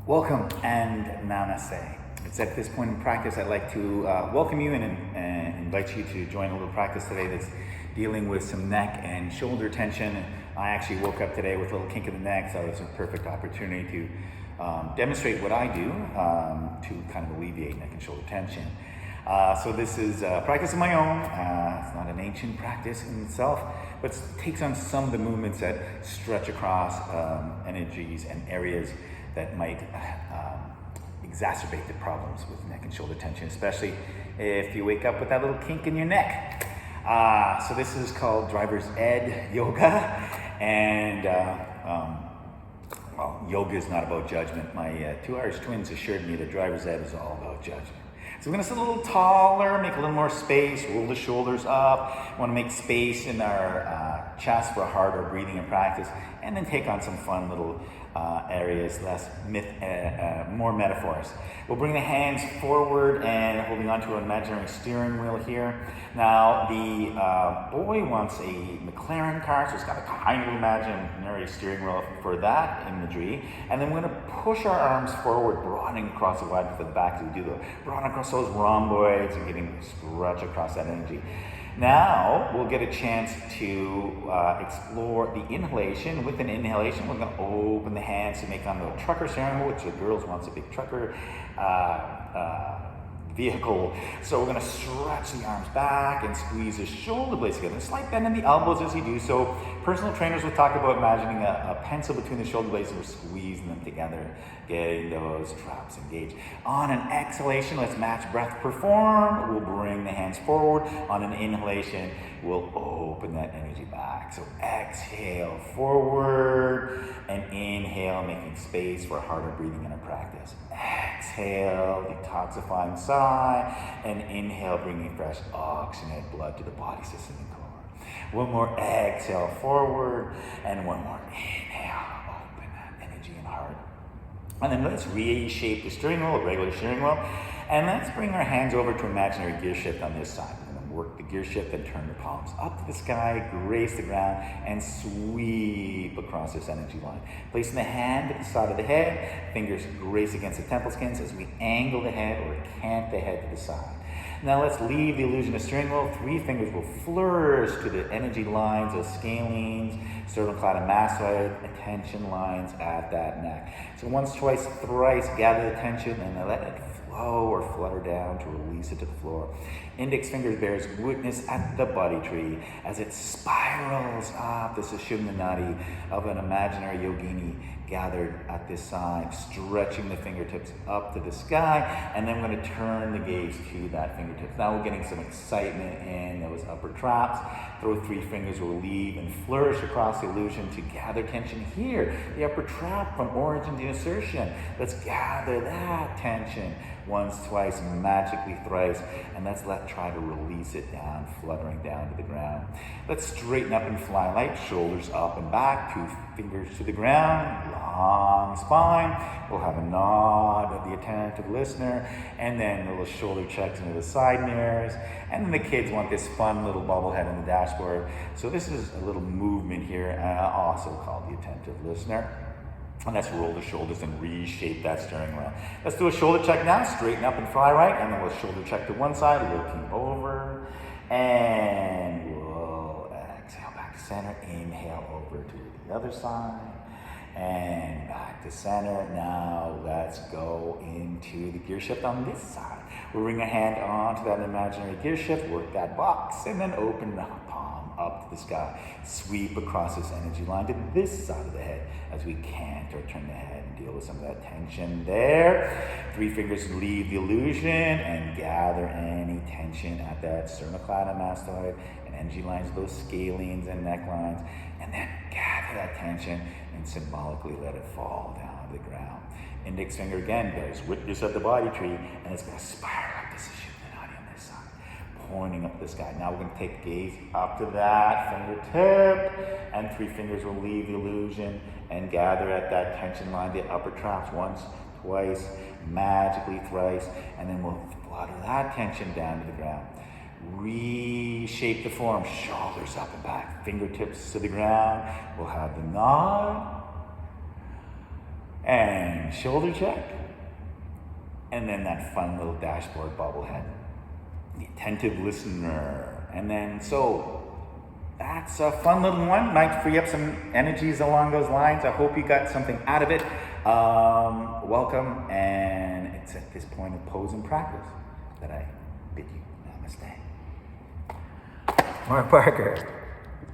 Welcome and namaste. It's at this point in practice I'd like to welcome you and invite you to join a little practice today that's dealing with some neck and shoulder tension. I actually woke up today with a little kink in the neck, so it's a perfect opportunity to demonstrate what I do to kind of alleviate neck and shoulder tension. So this is a practice of my own. It's not an ancient practice in itself, but it takes on some of the movements that stretch across energies and areas that might exacerbate the problems with neck and shoulder tension, especially if you wake up with that little kink in your neck. So this is called Driver's Ed Yoga, and well, yoga is not about judgment. My two Irish twins assured me that Driver's Ed is all about judgment. So we're gonna sit a little taller, make a little more space, roll the shoulders up. We wanna make space in our chest for harder breathing and practice, and then take on some fun little areas, more metaphors. We'll bring the hands forward and holding onto an imaginary steering wheel here. Now the boy wants a McLaren car, so it's got a kind of imaginary steering wheel for that imagery. And then we're gonna push our arms forward, broadening across the wide for the back as we do the broaden across those rhomboids and getting stretch across that energy. Now we'll get a chance to explore the inhalation. With an inhalation, we're going to open the hands to make on the trucker ceremony, which the girls wants a big trucker vehicle. So we're going to stretch the arms back and squeeze the shoulder blades together. A slight bend in the elbows as you do so. Personal trainers will talk about imagining a pencil between the shoulder blades and we're squeezing them together, getting those traps engaged. On an exhalation, let's match breath perform. We'll bring the hands forward. On an inhalation, we'll open that energy back. So exhale forward and inhale, making space for harder breathing in our practice. Exhale, detoxifying sigh, and inhale, bringing fresh oxygenated blood to the body system and core. One more exhale forward, and one more inhale, open that energy and heart. And then let's reshape the steering wheel, a regular steering wheel, and let's bring our hands over to imaginary gear shift on this side. We're going to work the gear shift and turn the palms up to the sky, grace the ground, and sweep across this energy line. Placing the hand at the side of the head, fingers grace against the temple skins as we angle the head or cant the head to the side. Now let's leave the illusion of steering wheel. 3 fingers will flourish to the energy lines, those scalenes, sternocleidomastoid, attention lines at that neck. So once, twice, thrice, gather the tension and then let it flow or flutter down to release it to the floor. Index fingers bears witness at the body tree as it spirals up the Sushumna Nadi of an imaginary yogini gathered at this side, stretching the fingertips up to the sky, and then we're going to turn the gaze to that fingertips. Now we're getting some excitement in those upper traps. Throw 3 fingers, relieve and flourish across the illusion to gather tension here, the upper trap from origin to insertion. Let's gather that tension once, twice, magically thrice, and let's try to release it down, fluttering down to the ground. Let's straighten up and fly light, shoulders up and back, 2 fingers to the ground, long spine. We'll have a nod of the attentive listener, and then little shoulder checks into the side mirrors, and then the kids want this fun little bobblehead on the dashboard. So this is a little movement here, also called the attentive listener. And let's roll the shoulders and reshape that steering wheel. Let's do a shoulder check now. Straighten up and fly right. And then we'll shoulder check to one side, looking over. And we'll exhale back to center. Inhale over to the other side. And back to center. Now let's go into the gear shift on this side. We'll bring a hand onto that imaginary gear shift, work that box, and then open the palm up to the sky. Sweep across this energy line to this side of the head as we cant or turn the head and deal with some of that tension there. 3 fingers leave the illusion and gather any tension at that sternocleidomastoid and energy lines, those scalenes and necklines, and then gather that tension and symbolically let it fall down to the ground. Index finger again bears witness of the body tree, and it's going to spiral up this Sushumna Nadi on this side, pointing up the sky. Now we're going to take the gaze up to that fingertip, and 3 fingers will leave the illusion and gather at that tension line, the upper traps, once, twice, magically thrice, and then we'll flutter that tension down to the ground. Reshape the form, shoulders up and back, fingertips to the ground. We'll have the nod, and shoulder check, and then that fun little dashboard bobblehead, the attentive listener, and then so that's a fun little one. Might free up some energies along those lines. I hope you got something out of it. Welcome, and it's at this point of pose and practice that I bid you namaste. Mark Parker.